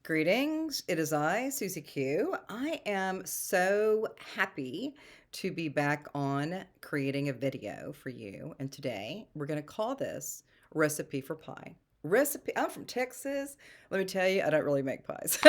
Greetings. It is I, Susie Q. I am so happy to be back on creating a video for you. And today we're going to call this Recipe for Pie. Recipe. I'm from Texas. Let me tell you, I don't really make pies.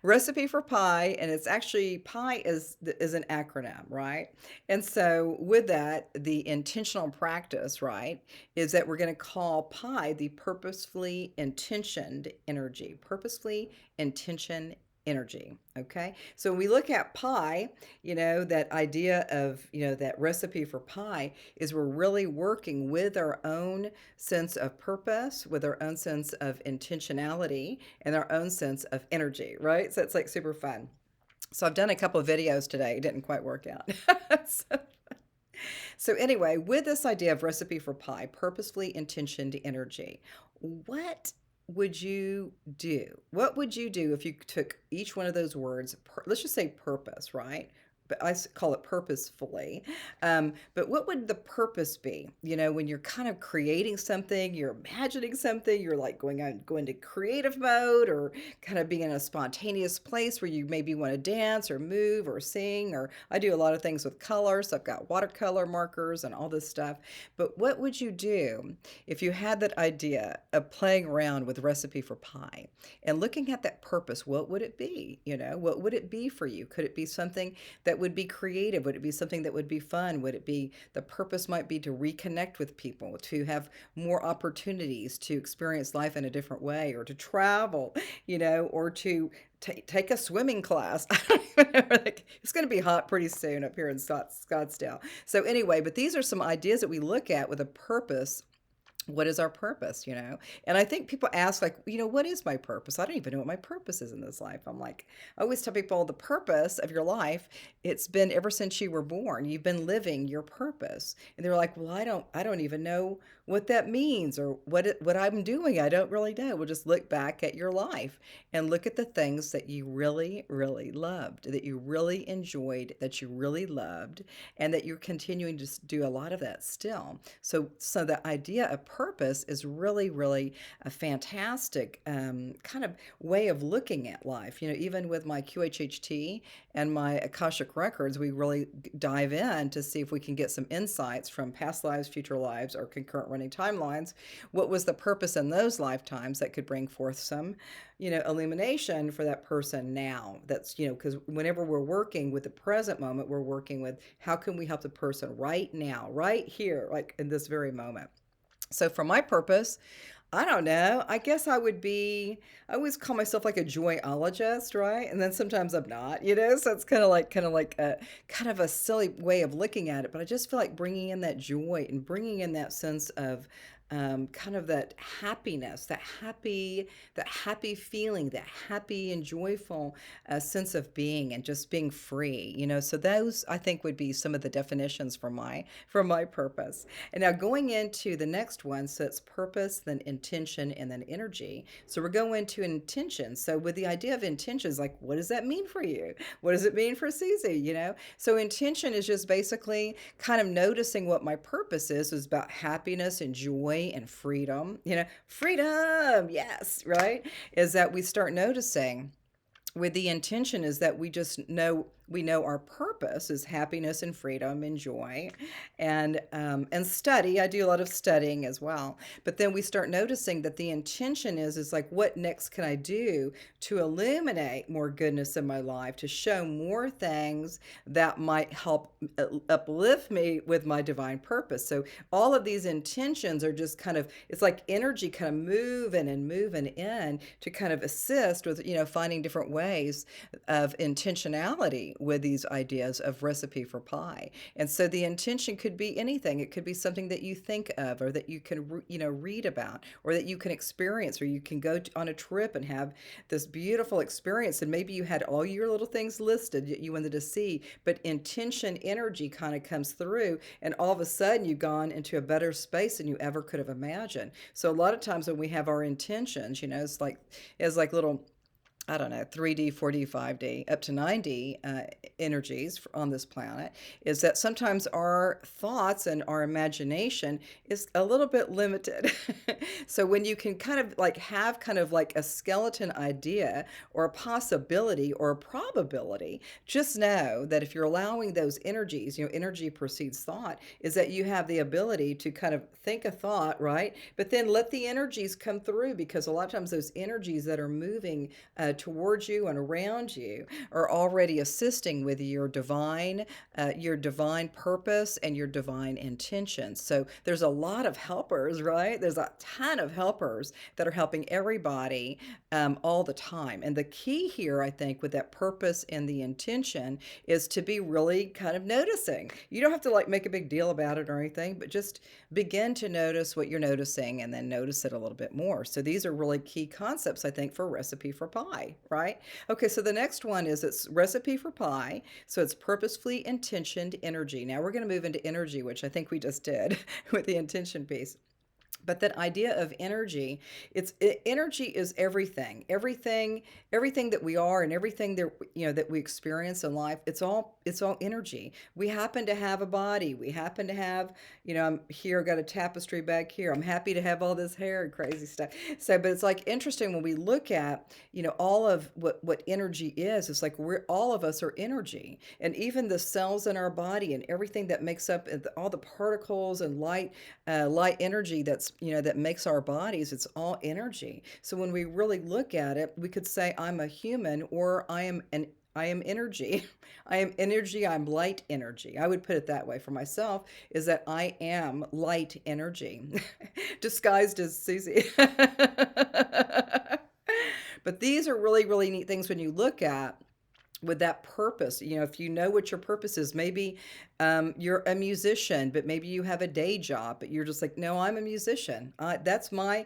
Recipe for pie, and it's actually pie is an acronym, right? And so with that, the intentional practice, right, is that we're going to call pie the purposefully intentioned energy. Purposefully intention energy. Okay. So when we look at pie, that idea of, that recipe for pie is we're really working with our own sense of purpose, with our own sense of intentionality, and our own sense of energy, right? So it's like super fun. So I've done a couple of videos today. It didn't quite work out. so, so anyway, with this idea of recipe for pie, purposefully intentioned energy, what would you do? What would you do if you took each one of those words, let's just say purpose, right? But call it purposefully. But what would the purpose be? When you're kind of creating something, you're imagining something, you're like going to creative mode, or kind of being in a spontaneous place where you maybe want to dance or move or sing. Or I do a lot of things with colors. So I've got watercolor markers and all this stuff. But what would you do if you had that idea of playing around with recipe for pie and looking at that purpose? What would it be? What would it be for you? Could it be something that would be creative? Would it be something that would be fun? Would it be the purpose might be to reconnect with people, to have more opportunities to experience life in a different way, or to travel, or to take a swimming class. I don't even know. Like, it's going to be hot pretty soon up here in Scottsdale. So anyway, but these are some ideas that we look at with a purpose. What is our purpose? And I think people ask, like, what is my purpose? I don't even know what my purpose is in this life. I'm like, I always tell people, the purpose of your life, it's been ever since you were born. You've been living your purpose. And they're like, well, I don't even know what that means, or what I'm doing. I don't really know. We'll just look back at your life and look at the things that you really, really loved, that you really enjoyed, that you really loved, and that you're continuing to do a lot of that still. So the idea of purpose is really, really a fantastic kind of way of looking at life. Even with my QHHT and my Akashic records, we really dive in to see if we can get some insights from past lives, future lives, or concurrent running timelines. What was the purpose in those lifetimes that could bring forth some, illumination for that person now? That's, because whenever we're working with the present moment, we're working with how can we help the person right now, right here, like in this very moment. So for my purpose, I don't know. I guess I always call myself like a joyologist, right? And then sometimes I'm not. So it's kind of like a kind of a silly way of looking at it, but I just feel like bringing in that joy and bringing in that sense of kind of that happiness, that happy feeling, that happy and joyful sense of being and just being free. So those I think would be some of the definitions for my purpose. And now going into the next one, so it's purpose, then intention, and then energy. So we're going to intention. So with the idea of intentions, like, what does that mean for you? What does it mean for Susie? So intention is just basically kind of noticing what my purpose is about happiness and joy and freedom. Freedom, yes, right? Is that we start noticing with the intention is that we know our purpose is happiness and freedom and joy, and study. I do a lot of studying as well, but then we start noticing that the intention is like, what next can I do to illuminate more goodness in my life, to show more things that might help uplift me with my divine purpose. So all of these intentions are just kind of, it's like energy kind of moving in to kind of assist with finding different ways of intentionality with these ideas of recipe for pie. And so the intention could be anything. It could be something that you think of, or that you can read about, or that you can experience, or you can go on a trip and have this beautiful experience, and maybe you had all your little things listed that you wanted to see, but intention energy kind of comes through, and all of a sudden you've gone into a better space than you ever could have imagined. So a lot of times when we have our intentions, it's like little I don't know, 3D, 4D, 5D, up to 9D energies on this planet, is that sometimes our thoughts and our imagination is a little bit limited. So when you can kind of like have kind of like a skeleton idea or a possibility or a probability, just know that if you're allowing those energies, energy precedes thought, is that you have the ability to kind of think a thought, right? But then let the energies come through, because a lot of times those energies that are moving towards you and around you are already assisting with your divine purpose and your divine intentions. So there's a lot of helpers, right? There's a ton of helpers that are helping everybody all the time. And the key here, I think, with that purpose and the intention is to be really kind of noticing. You don't have to like make a big deal about it or anything, but just begin to notice what you're noticing and then notice it a little bit more. So these are really key concepts, I think, for Recipe for Pie, right? Okay, so the next one is it's Recipe for Pie. So it's purposefully intentioned energy. Now we're going to move into energy, which I think we just did with the intention piece. But that idea of energy, energy is everything that we are and everything that that we experience in life. It's all energy. We happen to have a body. We happen to have, I'm here, got a tapestry back here. I'm happy to have all this hair and crazy stuff. So, but it's like interesting when we look at, all of what energy is. It's like we're all of us are energy, and even the cells in our body and everything that makes up all the particles and light energy that makes our bodies, it's all energy. So when we really look at it, we could say I'm a human, or I am energy. I am energy. I'm light energy. I would put it that way for myself, is that I am light energy disguised as Susie. But these are really, really neat things when you look at with that purpose. If you know what your purpose is, maybe you're a musician, but maybe you have a day job, but you're just like, no, I'm a musician. That's my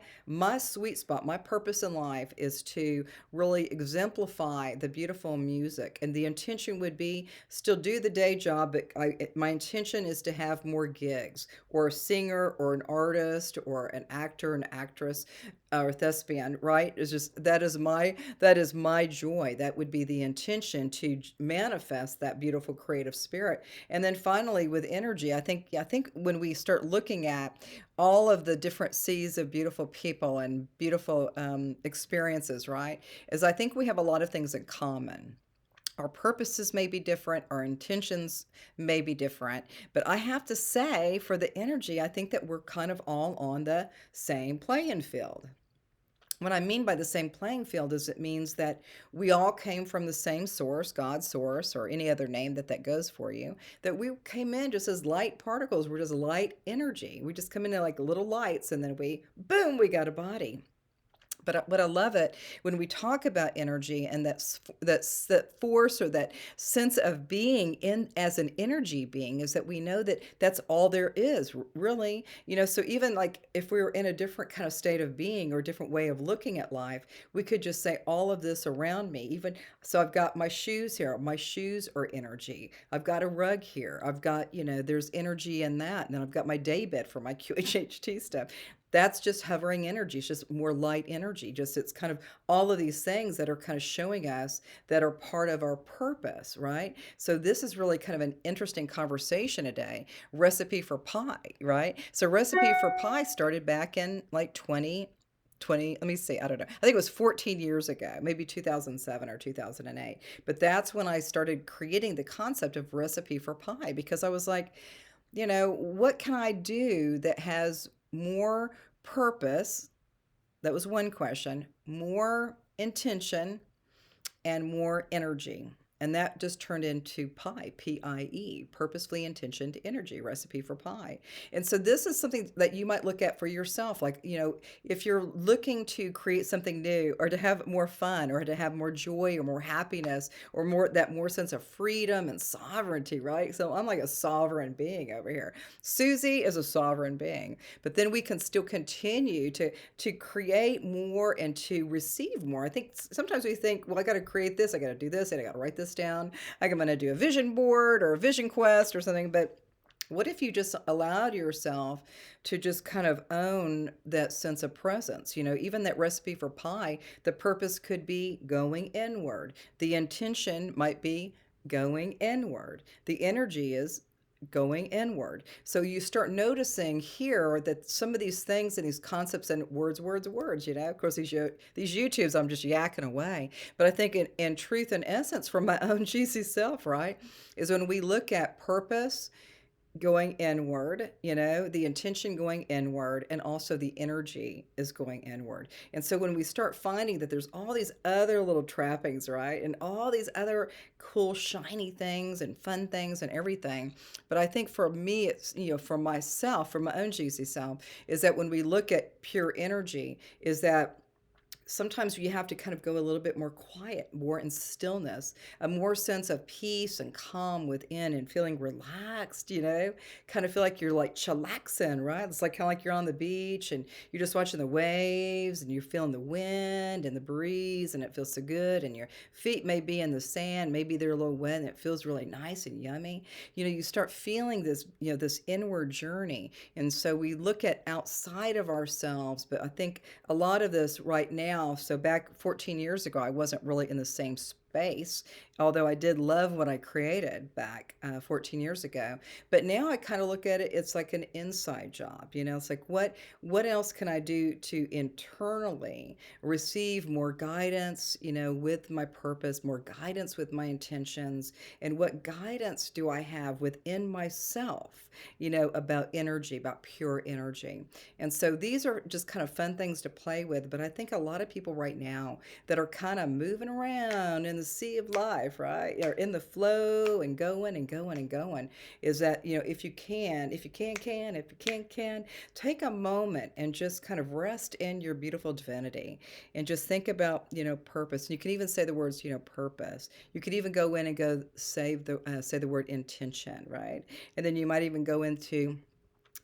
sweet spot. My purpose in life is to really exemplify the beautiful music, and the intention would be still do the day job, but my intention is to have more gigs, or a singer, or an artist, or an actor, an actress, or thespian, right? It's just that is my joy. That would be the intention, to manifest that beautiful creative spirit. And then finally, with energy, I think when we start looking at all of the different seas of beautiful people and beautiful experiences, right, is I think we have a lot of things in common. Our purposes may be different, our intentions may be different, but I have to say, for the energy, I think that we're kind of all on the same playing field. What I mean by the same playing field is it means that we all came from the same source, God's source, or any other name that goes for you, that we came in just as light particles. We're just light energy. We just come in like little lights, and then boom, we got a body. But what I love it when we talk about energy, and that force, or that sense of being in as an energy being, is that we know that that's all there is, really. So even like if we were in a different kind of state of being or a different way of looking at life, we could just say all of this around me. Even so, I've got my shoes here. My shoes are energy. I've got a rug here. I've got, there's energy in that, and then I've got my day bed for my QHHT stuff. That's just hovering energy. It's just more light energy. Just it's kind of all of these things that are kind of showing us that are part of our purpose, right? So this is really kind of an interesting conversation today. Recipe for Pie, right? So Recipe for Pie started back in like 2020. Let me see, I don't know, I think it was 14 years ago, maybe 2007 or 2008. But that's when I started creating the concept of Recipe for Pie, because I was like, what can I do that has more purpose? That was one question. More intention and more energy. And that just turned into PIE, P-I-E, purposefully intentioned energy, Recipe for Pie. And so this is something that you might look at for yourself. Like, if you're looking to create something new, or to have more fun, or to have more joy, or more happiness, or more sense of freedom and sovereignty, right? So I'm like a sovereign being over here. Susie is a sovereign being. But then we can still continue to create more and to receive more. I think sometimes we think, well, I got to create this, I got to do this, and I got to write this down. I'm going to do a vision board or a vision quest or something. But What if you just allowed yourself to just kind of own that sense of presence? Even that recipe for pie, the purpose could be going inward. The intention might be going inward. The energy is going inward. So you start noticing here that some of these things and these concepts and words. Of course, these YouTubes, I'm just yakking away. But I think in truth and essence, from my own juicy self, right, is when we look at purpose going inward, the intention going inward, and also the energy is going inward. And so when we start finding that there's all these other little trappings, right, and all these other cool, shiny things and fun things and everything. But I think for me, it's, for myself, for my own juicy self, is that when we look at pure energy, is that sometimes you have to kind of go a little bit more quiet, more in stillness, a more sense of peace and calm within and feeling relaxed, kind of feel like you're like chillaxing, right? It's like kind of like you're on the beach and you're just watching the waves and you're feeling the wind and the breeze and it feels so good. And your feet may be in the sand, maybe they're a little wet and it feels really nice and yummy. You start feeling this, this inward journey. And so we look at outside of ourselves, but I think a lot of this right now, so back 14 years ago, I wasn't really in the same space, although I did love what I created back 14 years ago. But now I kind of look at it, it's like an inside job. It's like, what else can I do to internally receive more guidance, with my purpose, more guidance with my intentions, and what guidance do I have within myself, about energy, about pure energy. And so these are just kind of fun things to play with. But I think a lot of people right now that are kind of moving around in the sea of life, right? Or in the flow and going and going and going, is that, if you can, take a moment and just kind of rest in your beautiful divinity and just think about, purpose. And you can even say the words, purpose. You could even go in and say the word intention, right? And then you might even go into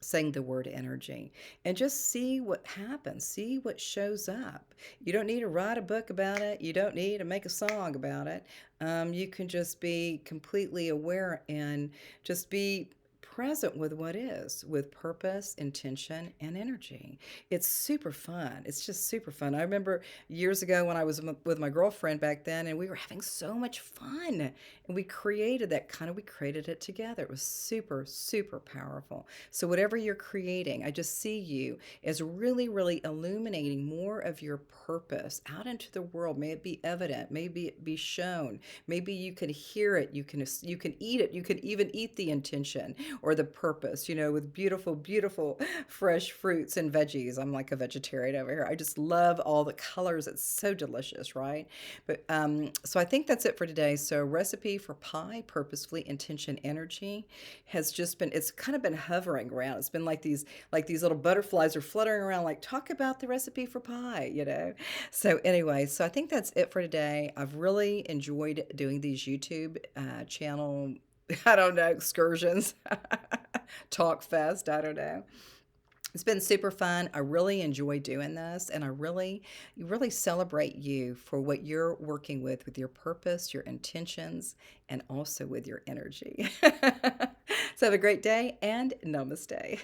saying the word energy and just see what happens, see what shows up. You don't need to write a book about it, you don't need to make a song about it. You can just be completely aware and just be present with what is, with purpose, intention, and energy. It's super fun. It's just super fun. I remember years ago when I was with my girlfriend back then, and we were having so much fun. And we created it together. It was super, super powerful. So, whatever you're creating, I just see you as really, really illuminating more of your purpose out into the world. May it be evident, maybe it be shown, maybe you can hear it, you can eat it, you can even eat the intention or the purpose, with beautiful, beautiful fresh fruits and veggies. I'm like a vegetarian over here. I just love all the colors. It's so delicious, right? But so I think that's it for today. So recipe for pie, purposefully intention energy, has just been, it's kind of been hovering around. It's been like these little butterflies are fluttering around, like, talk about the recipe for pie. So anyway, so I think that's it for today. I've really enjoyed doing these YouTube channel, I don't know, excursions, talk fest, I don't know. It's been super fun. I really enjoy doing this, and I really celebrate you for what you're working with your purpose, your intentions, and also with your energy. So have a great day and namaste.